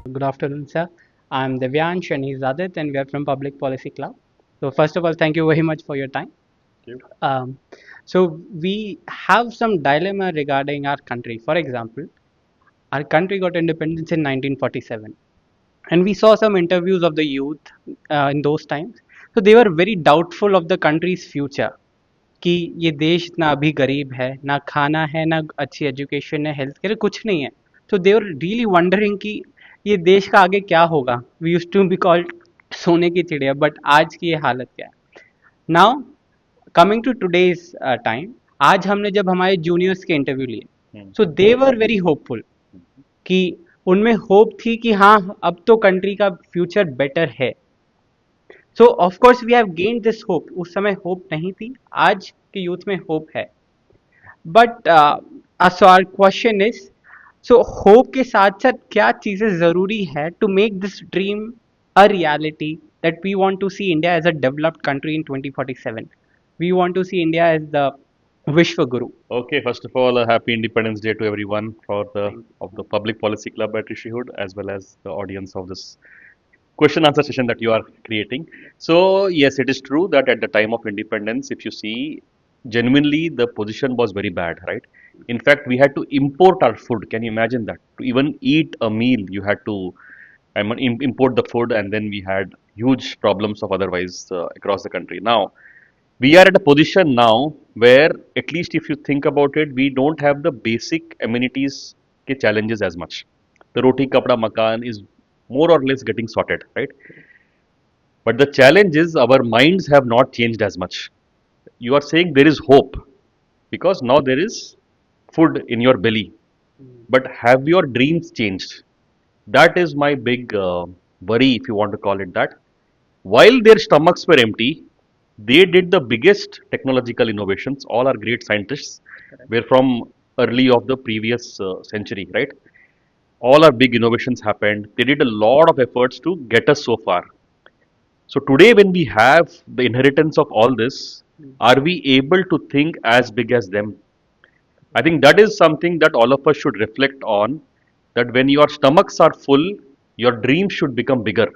Good afternoon, sir. I'm Divyansh and he's Adit, and we are from Public Policy Club. So, first of all, thank you very much for your time. Thank you. So, we have some dilemma regarding our country. For example, our country got independence in 1947, and we saw some interviews of the youth in those times. So, they were very doubtful of the country's future. कि ये देश इतना अभी गरीब है, ना खाना है, ना अच्छी एजुकेशन है, हेल्थ केयर कुछ नहीं है. तो दे वर रियली वंडरिंग कि ये देश का आगे क्या होगा. We use to be called सोने की चिड़िया, बट आज की ये हालत क्या है. Now coming to today's time, आज हमने जब हमारे जूनियर्स के इंटरव्यू लिए, सो दे वर वेरी होपफुल कि उनमें होप थी कि हाँ अब तो कंट्री का फ्यूचर बेटर है. So of course we have gained this hope. उस समय होप नहीं थी, आज के यूथ में होप है. But so our question is, so hope के साथ साथ क्या चीजें जरूरी है to make this dream a reality, that we want to see India as a developed country in 2047. We want to see India as the Vishwa Guru. Okay, first of all, a happy Independence Day to everyone for the Thank of the Public Policy Club at Rishihood, as well as the audience of this question answer session that you are creating. So yes, it is true that at the time of independence, if you see, genuinely the position was very bad, right? In fact, we had to import our food. Can you imagine that? To even eat a meal, you had to import the food, and then we had huge problems of otherwise across the country. Now we are at a position now where, at least if you think about it, we don't have the basic amenities ke challenges as much. The roti kapda makan is more or less getting sorted, right? But the challenge is our minds have not changed as much. You are saying there is hope because now there is food in your belly, but have your dreams changed? That is my big worry, if you want to call it that. While their stomachs were empty, they did the biggest technological innovations. All our great scientists were from early of the previous century, right? All our big innovations happened. They did a lot of efforts to get us so far. So today, when we have the inheritance of all this, are we able to think as big as them? I think that is something that all of us should reflect on. That when your stomachs are full, your dreams should become bigger.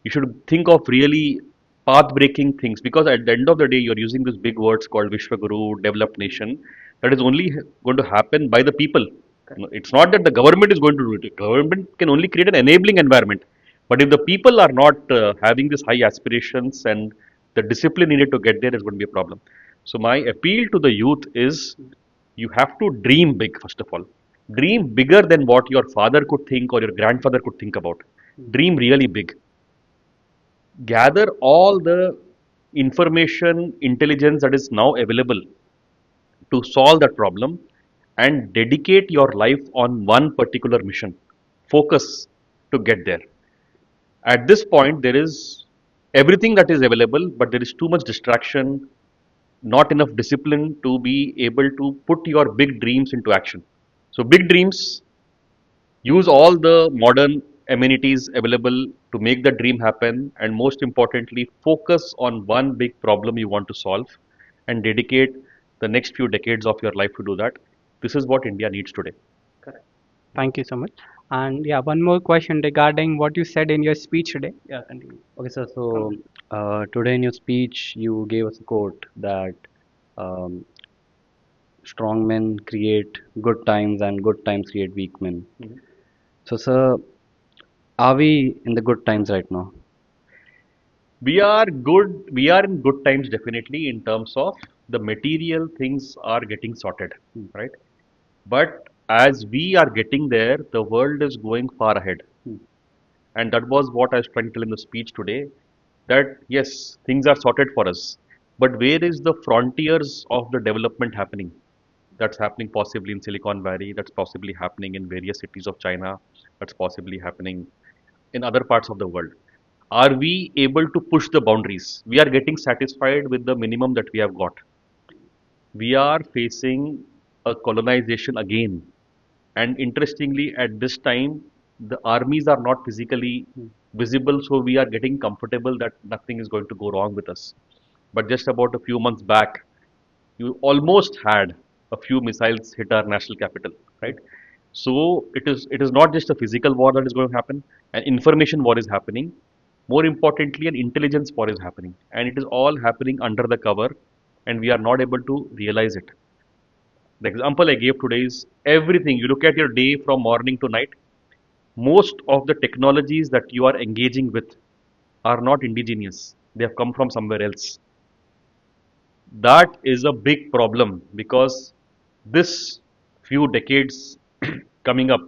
You should think of really path breaking things, because at the end of the day, you're using these big words called Vishwaguru, developed nation. That is only going to happen by the people. It's not that the government is going to do it. Government can only create an enabling environment. But if the people are not having these high aspirations and the discipline needed to get there, is going to be a problem. So my appeal to the youth is, you have to dream big, first of all. Dream bigger than what your father could think or your grandfather could think about. Dream really big. Gather all the information, intelligence that is now available to solve that problem, and dedicate your life on one particular mission. Focus to get there. At this point, there is everything that is available, but there is too much distraction, not enough discipline to be able to put your big dreams into action. So, big dreams, use all the modern amenities available to make the dream happen, and most importantly, focus on one big problem you want to solve and dedicate the next few decades of your life to do that. This is what India needs today. Correct. Thank you so much. And yeah, one more question regarding what you said in your speech today. Yeah, continue. Okay, sir. So today in your speech, you gave us a quote that um, strong men create good times and good times create weak men. Mhm. So, sir, are we in the good times right now? We are good, we are in good times definitely, in terms of the material things are getting sorted, right? But as we are getting there, the world is going far ahead. And that was what I was trying to tell in the speech today, that yes, things are sorted for us. But where is the frontiers of the development happening? That's happening possibly in Silicon Valley, that's possibly happening in various cities of China, that's possibly happening in other parts of the world. Are we able to push the boundaries? We are getting satisfied with the minimum that we have got. We are facing a colonization again. And interestingly, at this time, the armies are not physically visible, so we are getting comfortable that nothing is going to go wrong with us. But just about a few months back, you almost had a few missiles hit our national capital, right? So it is not just a physical war that is going to happen, an information war is happening. More importantly, an intelligence war is happening, and it is all happening under the cover, and we are not able to realize it. The example I gave today is everything. You look at your day from morning to night, most of the technologies that you are engaging with are not indigenous. They have come from somewhere else. That is a big problem because this few decades coming up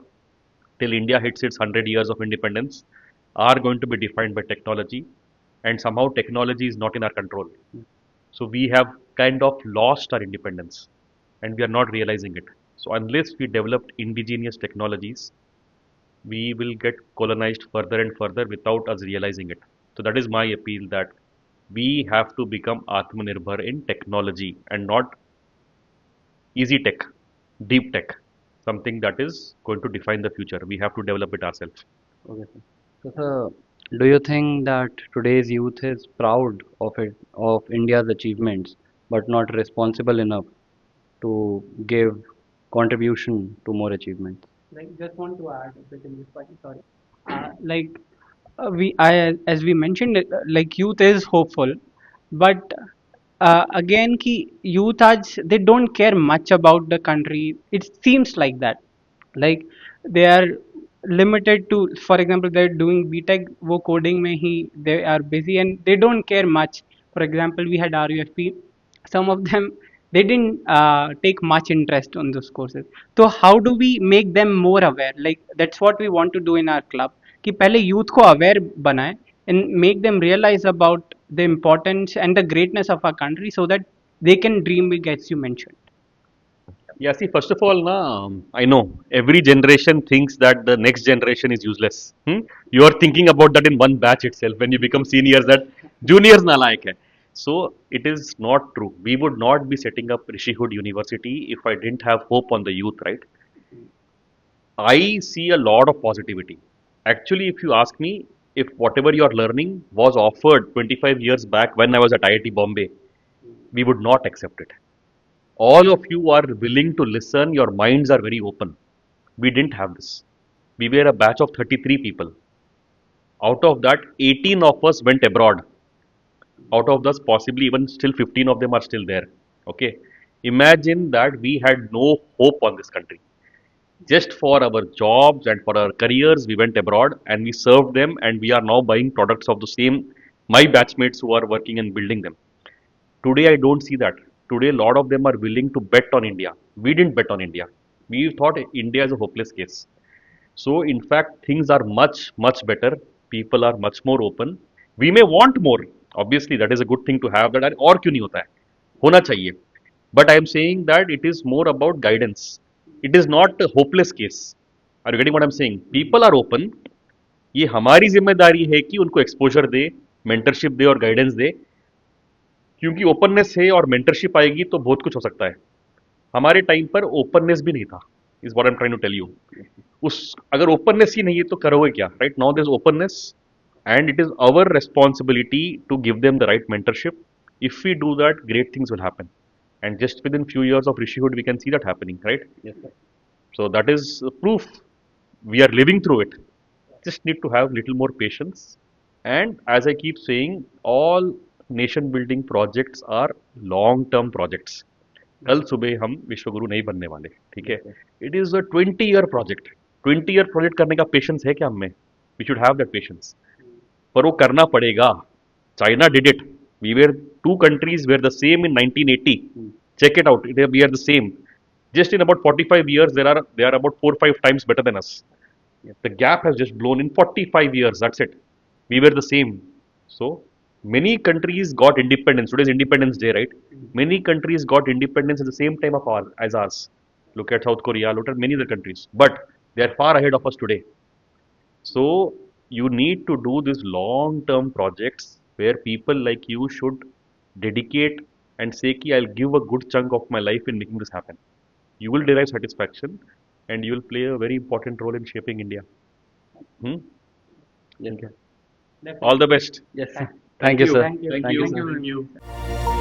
till India hits its 100 years of independence are going to be defined by technology, and somehow technology is not in our control. So we have kind of lost our independence and we are not realizing it. So unless we developed indigenous technologies, we will get colonized further and further without us realizing it. So that is my appeal, that we have to become Atmanirbhar in technology and not easy tech, deep tech, something that is going to define the future. We have to develop it ourselves. Okay, sir. So, sir, do you think that today's youth is proud of it, of India's achievements, but not responsible enough to give contribution to more achievements? Like, just want to add a bit in this point. Sorry. Like, as we mentioned, like youth is hopeful, but again, ki youth आज they don't care much about the country. It seems like that. Like they are limited to, for example, they're doing BTech, वो coding में ही they are busy and they don't care much. For example, we had RUFP, some of them they didn't take much interest on those courses. So how do we make them more aware? Like that's what we want to do in our club, कि पहले youth को aware बनाए and make them realize about the importance and the greatness of our country so that they can dream big, as you mentioned. Yeah, see, first of all, na, I know every generation thinks that the next generation is useless. You are thinking about that in one batch itself. When you become seniors, that juniors na like hai. So it is not true. We would not be setting up Rishihood University if I didn't have hope on the youth, right? I see a lot of positivity. Actually, if you ask me, if whatever you are learning was offered 25 years back when I was at IIT Bombay, we would not accept it. All of you are willing to listen, your minds are very open. We didn't have this. We were a batch of 33 people. Out of that, 18 of us went abroad. Out of those, possibly even still 15 of them are still there. Okay. Imagine that we had no hope on this country. Just for our jobs and for our careers, we went abroad and we served them, and we are now buying products of the same, my batchmates who are working and building them. Today, I don't see that. Today, a lot of them are willing to bet on India. We didn't bet on India. We thought India is a hopeless case. So, in fact, things are much, much better. People are much more open. We may want more. Obviously, that is a good thing to have. That और क्यों नहीं होता है? होना चाहिए. But I am saying that it is more about guidance. It is not a hopeless case. Are you getting what I am saying? People are open. ये हमारी जिम्मेदारी है कि उनको एक्सपोजर दे, मेंटरशिप दे और गाइडेंस दे, क्योंकि ओपननेस है और मेंटरशिप आएगी तो बहुत कुछ हो सकता है. हमारे टाइम पर ओपननेस भी नहीं था, is what I am trying to tell you. उस अगर ओपननेस ही नहीं है तो करोगे क्या? Right now there is openness and it is our responsibility to give them the right mentorship. If we do that, great things will happen, and just within few years of Rishihood we can see that happening, right? Yes, sir. So that is proof we are living through it. Just need to have little more patience, and as I keep saying, all nation building projects are long term projects. कल सुबह हम विश्वगुरु नहीं बनने वाले, ठीक है? It is a 20 year project. 20 year project करने का पेशेंस है क्या हमें? We should have that patience. पर वो करना पड़ेगा. China did it. We were two countries were the same in 1980. Check it out. We are the same. Just in about 45 years, they are about 4 or 5 times better than us. The gap has just blown in 45 years. That's it. We were the same. So many countries got independence. Today is Independence Day, right? Many countries got independence at the same time of as ours. Look at South Korea. Look at many other countries. But they are far ahead of us today. So you need to do these long-term projects where people like you should dedicate and say, "Ki I'll give a good chunk of my life in making this happen." You will derive satisfaction, and you will play a very important role in shaping India. Hmm? Yes, Okay. sir. All the best. Yes, sir. Thank Thank you, sir. Thank you. Thank Thank you. you. Thank you.